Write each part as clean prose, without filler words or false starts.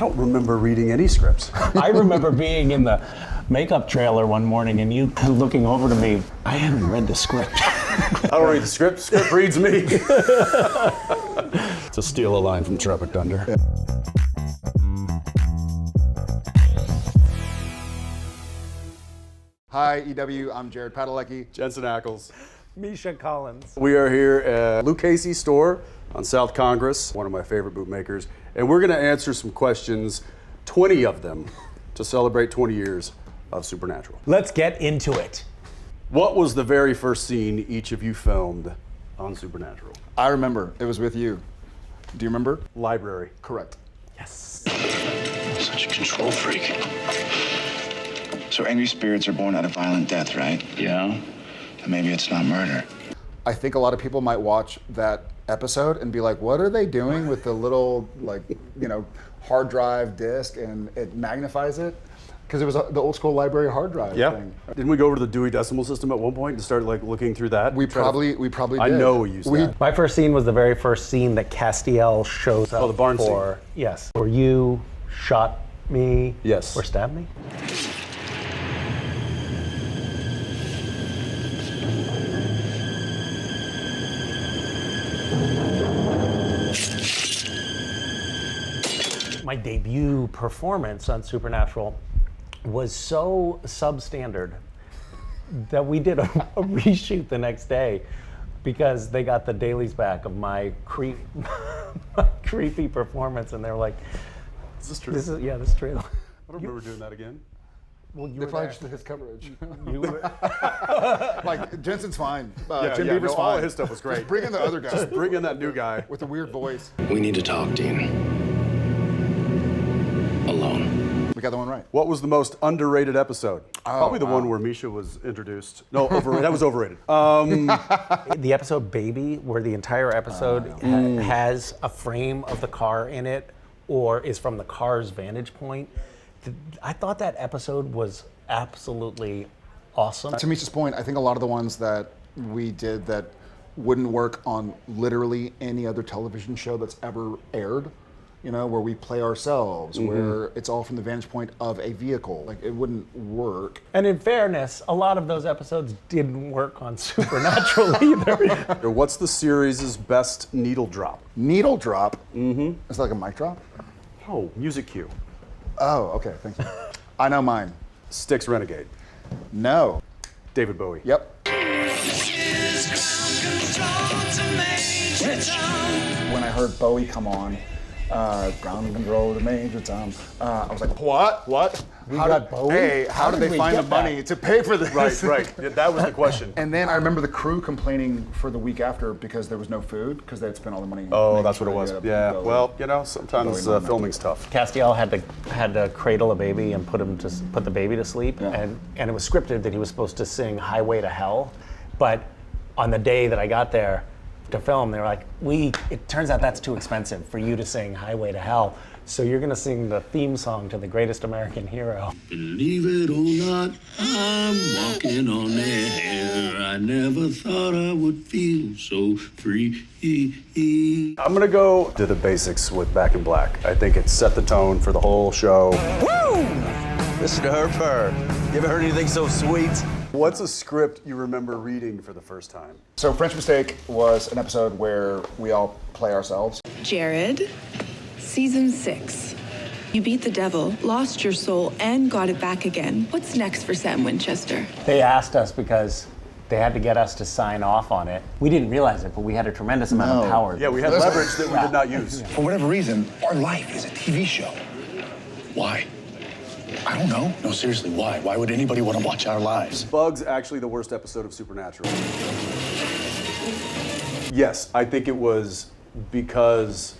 don't remember reading any scripts. I remember being in the makeup trailer one morning and you looking over to me, I haven't read the script. I don't read the script. Script reads me. To steal a line from Tropic Thunder. Yeah. Hi, EW. I'm Jared Padalecki. Jensen Ackles. Misha Collins. We are here at Luke Casey's store on South Congress, one of my favorite bootmakers, and we're going to answer some questions, 20 of them, to celebrate 20 years of Supernatural. Let's get into it. What was the very first scene each of you filmed on Supernatural? I remember. It was with you. Do you remember? Library. Correct. Yes. Such a control freak. So angry spirits are born out of violent death, right? Yeah. And maybe it's not murder. I think a lot of people might watch that episode and be like, what are they doing with the little, like, hard drive disc, and it magnifies it? Because it was the old school library hard drive thing. Didn't we go over to the Dewey Decimal System at one point and start looking through that? We probably did. I know we used that. My first scene was the very first scene that Castiel shows up the barn for. scene. Yes. Where you shot me. Yes. Or stabbed me. My debut performance on Supernatural was so substandard that we did a reshoot the next day because they got the dailies back of my creepy performance, and they were like, Is this true? this is true. I don't remember doing that again. Well, you They were probably there. just did his coverage. You were, Like, Jensen's fine. Yeah, Jim yeah, Beaver's no, fine. all of his stuff was great. Just bring in the other guy Bring in that new guy. with a weird voice. We need to talk, Dean. Alone. We got the one right. What was the most underrated episode? Probably the one where Misha was introduced. No, that was overrated. the episode Baby, where the entire episode has a frame of the car in it or is from the car's vantage point. I thought that episode was absolutely awesome. To Misha's point, I think a lot of the ones that we did that wouldn't work on literally any other television show that's ever aired, where we play ourselves, where it's all from the vantage point of a vehicle. Like, it wouldn't work. And in fairness, a lot of those episodes didn't work on Supernatural either. What's the series' best needle drop? Needle drop? Mm-hmm. It's like a mic drop? Oh, music cue. Oh, okay, thank you. I know mine. Styx Renegade. No. David Bowie. Yep. When I heard Bowie come on, ground control to Major Tom, I was like, what? How did Bowie? Hey, how did they we find the get money that? to pay for this? Right. Yeah, that was the question. And then I remember the crew complaining for the week after because there was no food, because they had spent all the money. Oh, making that's what sure it was. they Yeah, got well, sometimes Bowie moment. filming's tough. Castiel had to cradle a baby and put the baby to sleep, Yeah. and it was scripted that he was supposed to sing "Highway to Hell," but on the day that I got there to film, they were like, it turns out that's too expensive for you to sing "Highway to Hell," so you're gonna sing the theme song to The Greatest American Hero. Believe it or not, I'm walking on air. I never thought I would feel so free. I'm gonna go to the basics with Back in Black. I think it set the tone for the whole show. Woo! Listen to her purr. You ever heard anything so sweet? What's a script you remember reading for the first time? So French Mistake was an episode where we all play ourselves. Jared, season 6. You beat the devil, lost your soul, and got it back again. What's next for Sam Winchester? They asked us because they had to get us to sign off on it. We didn't realize it, but we had a tremendous amount of power. Yeah, we had leverage that we did not use. For whatever reason, our life is a TV show. Why? I don't know. No, seriously, why? Why would anybody want to watch our lives? Bugs actually the worst episode of Supernatural. Yes, I think it was because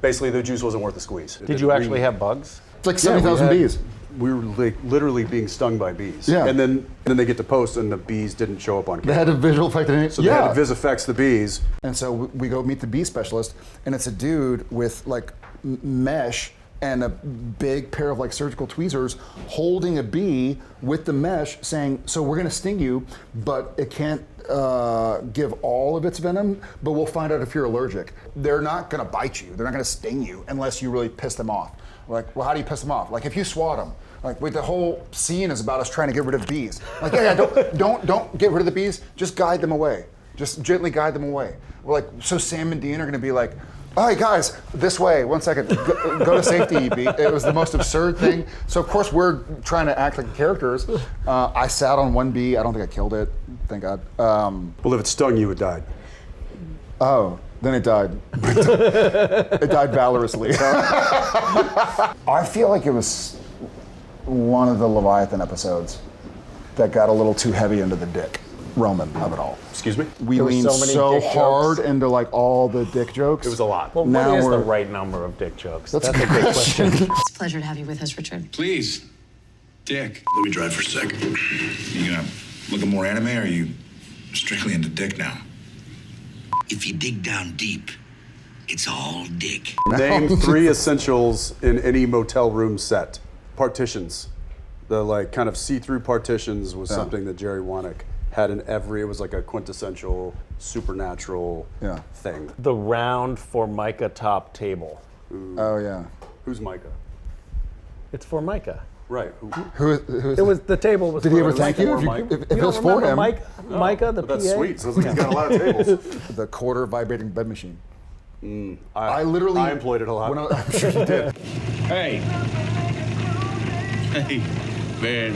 basically the juice wasn't worth the squeeze. Did you actually have bugs? It's like 70,000 bees. We were literally being stung by bees. Yeah. And then they get to post and the bees didn't show up on They camera. had a visual effect in it. So they had to vis effects the bees. And so we go meet the bee specialist, and it's a dude with like mesh and a big pair of like surgical tweezers holding a bee with the mesh saying, so we're gonna sting you, but it can't give all of its venom, but we'll find out if you're allergic. They're not gonna bite you, they're not gonna sting you unless you really piss them off. Like, well, how do you piss them off? Like, if you swat them, like, wait, the whole scene is about us trying to get rid of bees. Like, yeah, don't get rid of the bees. Just guide them away. Just gently guide them away. We're like, so Sam and Dean are gonna be like, all right, guys, this way. 1 second. Go to safety, Bee. It was the most absurd thing. So of course we're trying to act like characters. I sat on one bee. I don't think I killed it. Thank God. Well, if it stung you, it died. Oh, then it died. It died valorously. I feel like it was one of the Leviathan episodes that got a little too heavy into the dick Roman of it all. Excuse me? We There were leaned so many so dick hard jokes. into like all the dick jokes. It was a lot. Well, Now what is the we're- right number of dick jokes? That's That's a a good question. It's a pleasure to have you with us, Richard. Please, Dick. Let me drive for a second. You gonna look at more anime, or are you strictly into dick now? If you dig down deep, it's all dick. Name 3 essentials in any motel room set. Partitions. The like kind of see-through partitions was something that Jerry Wanick had in every, it was like a quintessential supernatural thing. The round Formica top table. Oh yeah. Who's Micah? It's Formica. Right. Who It was the table was. Did he ever for thank you? Micah. If You it was don't for remember him, Micah, the But that's PA? sweet. Sounds like he's got a lot of tables. the quarter vibrating bed machine. I literally. I employed it a lot. I'm sure you did. Hey. Hey, man,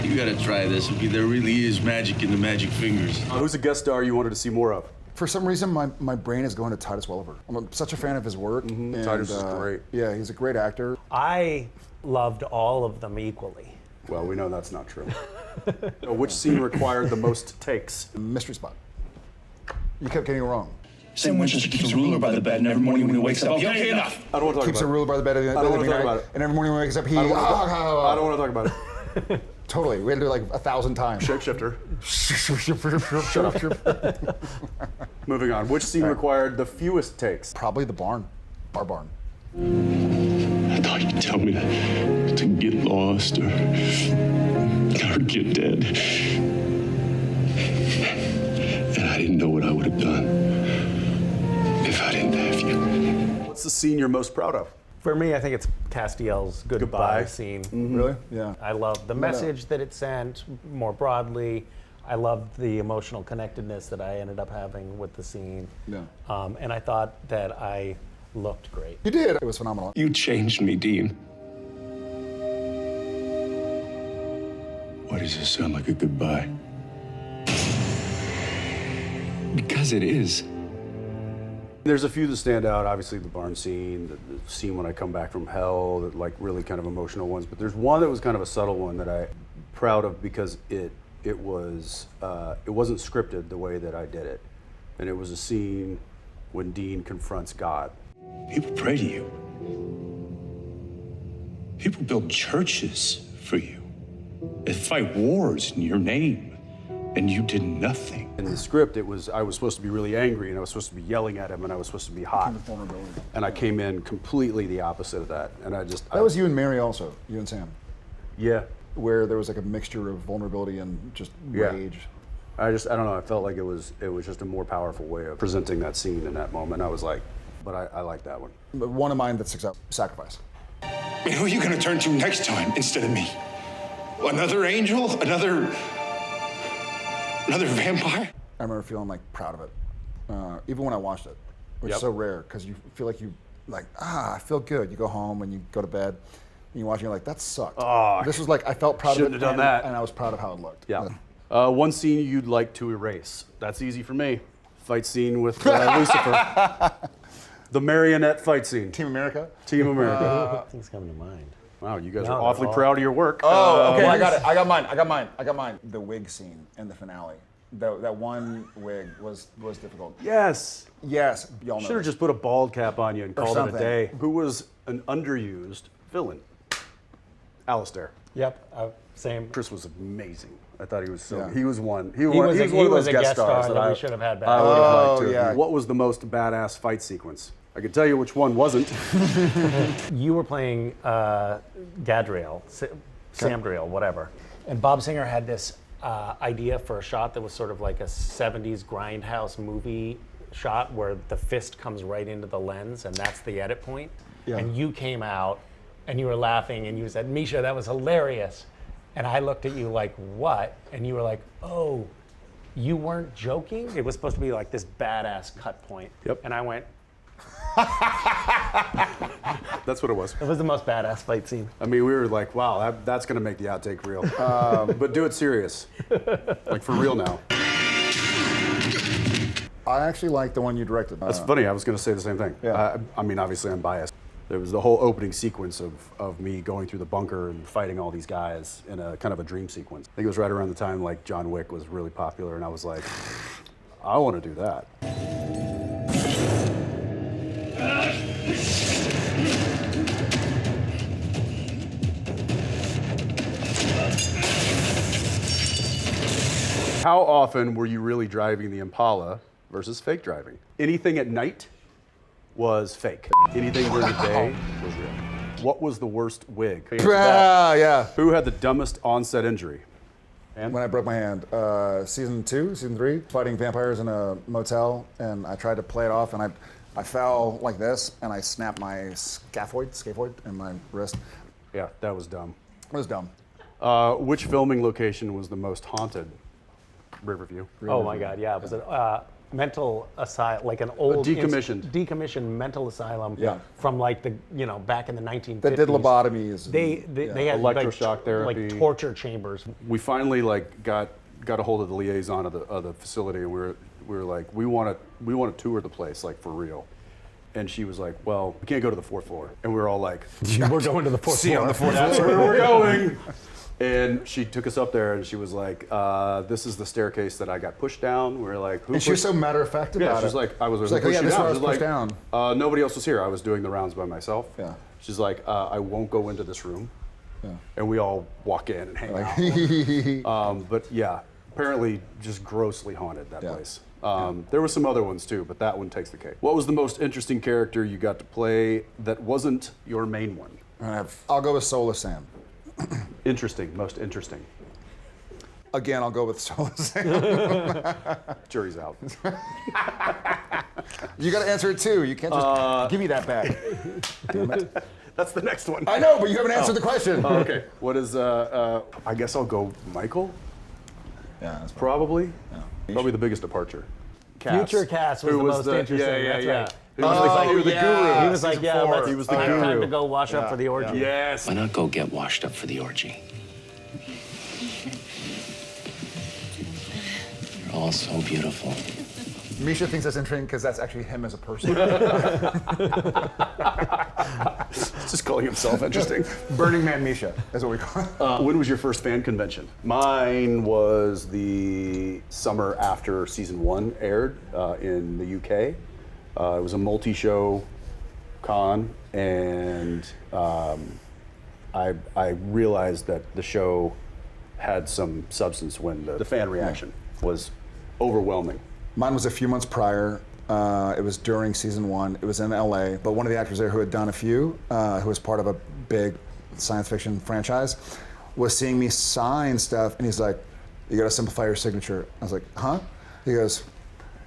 you gotta try this. Okay, there really is magic in the magic fingers. Who's a guest star you wanted to see more of? For some reason, my brain is going to Titus Welliver. I'm such a fan of his work. And, Titus is great. Yeah, he's a great actor. I loved all of them equally. Well, we know that's not true. Which scene required the most takes? Mystery Spot. You kept getting it wrong. Sam Winchester keeps a ruler by the bed, and every morning when he wakes up, okay, enough. I don't want to talk Keeps a about it. ruler by the bed I don't want to talk about it. and every morning when he wakes up, he. I don't want to talk about it. Totally. We had to do it like 1,000 times. Shapeshifter. Shut up. Moving on. Which scene required the fewest takes? Probably the barn. Our barn. I thought you'd tell me to get lost or get dead. And I didn't know what I would have done if I didn't have you. What's the scene you're most proud of? For me, I think it's Castiel's goodbye Goodbye. scene. Really? Yeah. I love the message that it sent more broadly. I loved the emotional connectedness that I ended up having with the scene. Yeah. And I thought that I looked great. You did. It was phenomenal. You changed me, Dean. Why does this sound like a goodbye? Because it is. There's a few that stand out. Obviously, the barn scene, the scene when I come back from hell, the, like really kind of emotional ones. But there's one that was kind of a subtle one that I'm proud of because it wasn't scripted the way that I did it, and it was a scene when Dean confronts God. People pray to you. People build churches for you. They fight wars in your name, and you did nothing. In the script, I was supposed to be really angry, and I was supposed to be yelling at him, and I was supposed to be hot. And I came in completely the opposite of that. And That was you and Mary also, you and Sam, yeah. where there was like a mixture of vulnerability and just rage. I don't know. I felt like it was just a more powerful way of presenting that scene in that moment. I was like, but I like that one. But one of mine that sticks out, Sacrifice. And who are you gonna turn to next time instead of me? Another angel? Another vampire? I remember feeling like proud of it, even when I watched it, which is so rare because you feel like I feel good. You go home and you go to bed, and you watch it, and you're like, that sucked. Oh, this was like, I felt proud of it. shouldn't have done that. And I was proud of how it looked. Yeah. One scene you'd like to erase. That's easy for me. Fight scene with Lucifer. The marionette fight scene. Team America? Team America. Things coming to mind. Wow, you guys No, are awfully they're all- proud of your work. Oh, okay, I got it. I got mine. The wig scene in the finale. That one wig was difficult. Yes. Yes, y'all know. Should have this. just put a bald cap on you and called it a something. day. Who was an underused villain? Alistair. Yep, same. Chris was amazing. I thought he was so. Yeah. He was one. He was was a- one of he was those a guest guest stars star that we should have had back. I would have liked to. yeah. What was the most badass fight sequence? I can tell you which one wasn't. You were playing Gadriel, Samdriel, whatever. And Bob Singer had this idea for a shot that was sort of like a 70s grindhouse movie shot where the fist comes right into the lens and that's the edit point. Yeah. And you came out and you were laughing, and you said, Misha, that was hilarious. And I looked at you like, what? And you were like, oh, you weren't joking? It was supposed to be like this badass cut point. Yep. And I went, That's what it was. it was the most badass fight scene. I mean, we were like, wow, that's going to make the outtake real. But do it serious. Like, for real now. I actually like the one you directed. That's funny. I was going to say the same thing. Yeah. I mean, obviously, I'm biased. There was the whole opening sequence of me going through the bunker and fighting all these guys in a kind of a dream sequence. I think it was right around the time like John Wick was really popular, and I was like, I want to do that. How often were you really driving the Impala versus fake driving? Anything at night was fake. Anything during the day was real. What was the worst wig? Yeah. Who had the dumbest onset injury? And When I broke my hand, season 3, fighting vampires in a motel, and I tried to play it off, and I fell like this, and I snapped my scaphoid in my wrist. yeah, that was dumb. It was dumb. Which filming location was the most haunted? Riverview. Oh my God, yeah. It was a mental asylum, like an old decommissioned mental asylum Yeah. from like the, back in the 1950s. That did lobotomies. They had Electroshock therapy. like torture chambers. We finally like got a hold of the liaison of the facility, and we were like, we want to tour the place, like, for real. And she was like, well, we can't go to the 4th floor. And we were all like, We're going to the fourth See you floor. on the 4th that's floor. where we're going. And she took us up there, and she was like, this is the staircase that I got pushed down. We were like, who And she was so matter of fact about Yeah, it. she's like, I was She's like, oh yeah, this is where I was pushed down. Nobody else was here. I was doing the rounds by myself. Yeah. She's like, I won't go into this room. Yeah. And we all walk in and hang out. But yeah, apparently just grossly haunted, that Yeah. place. There were some other ones too, but that one takes the cake. What was the most interesting character you got to play that wasn't your main one? I'll go with Soulless Sam. Interesting, most interesting. Again, I'll go with Soulless Sam. Jury's out. You got to answer it too. You can't just give me that back. Damn it. That's the next one. I know, but you haven't answered the question. Oh, okay. What is, I guess I'll go Michael, Yeah, that's probably. Probably the biggest departure. Cass, Future Cass was who the most interesting. Yeah, That's yeah. right. He was the guru. He was like, yeah, He was the time guru. to go wash up for the orgy. Yes. Why not go get washed up for the orgy? You're all so beautiful. Misha thinks that's interesting because that's actually him as a person. Just calling himself interesting. Burning Man Misha is what we call it. When was your first fan convention? Mine was the summer after season 1 aired in the UK. It was a multi-show con, and I realized that the show had some substance when the fan reaction was overwhelming. Mine was a few months prior. It was during season 1. It was in LA, but one of the actors there who had done a few, who was part of a big science fiction franchise, was seeing me sign stuff, and he's like, you gotta simplify your signature. I was like, huh? He goes,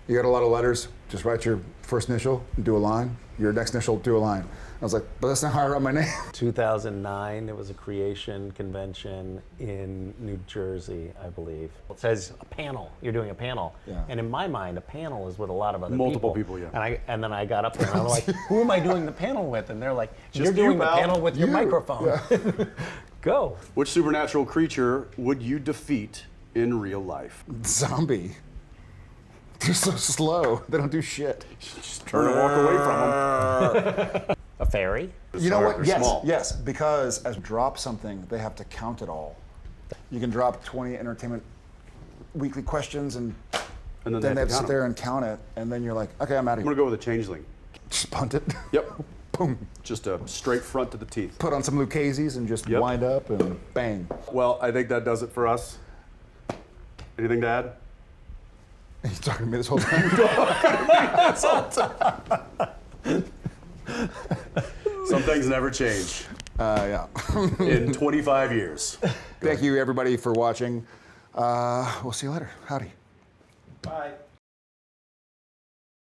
you got a lot of letters, just write your first initial and do a line, your next initial, do a line. I was like, but that's not how I write my name. 2009, it was a creation convention in New Jersey, I believe. It says a panel. You're doing a panel. Yeah. And in my mind, a panel is with a lot of other Multiple people, yeah. And then I got up there and I'm like, who am I doing the panel with? And they're like, you're Just doing you, the pal. panel with your You. microphone. Go. Which supernatural creature would you defeat in real life? Zombie. They're so slow. They don't do shit. Just turn and walk away from them. A fairy? You know what? They're Yes, small. yes. Because as drop something, they have to count it all. You can drop 20 entertainment weekly questions, and And then they have to count sit them. there and count it, and then you're like, okay, I'm out of I'm here. gonna go with a changeling. Just punt it. Yep. Boom. Just a straight front to the teeth. Put on some Lucchese's and just Yep. wind up and bang. Well, I think that does it for us. Anything to add? He's talking to me this whole time. Some things never change. Yeah. In 25 years. Thank you, everybody, for watching. We'll see you later. Howdy. Bye.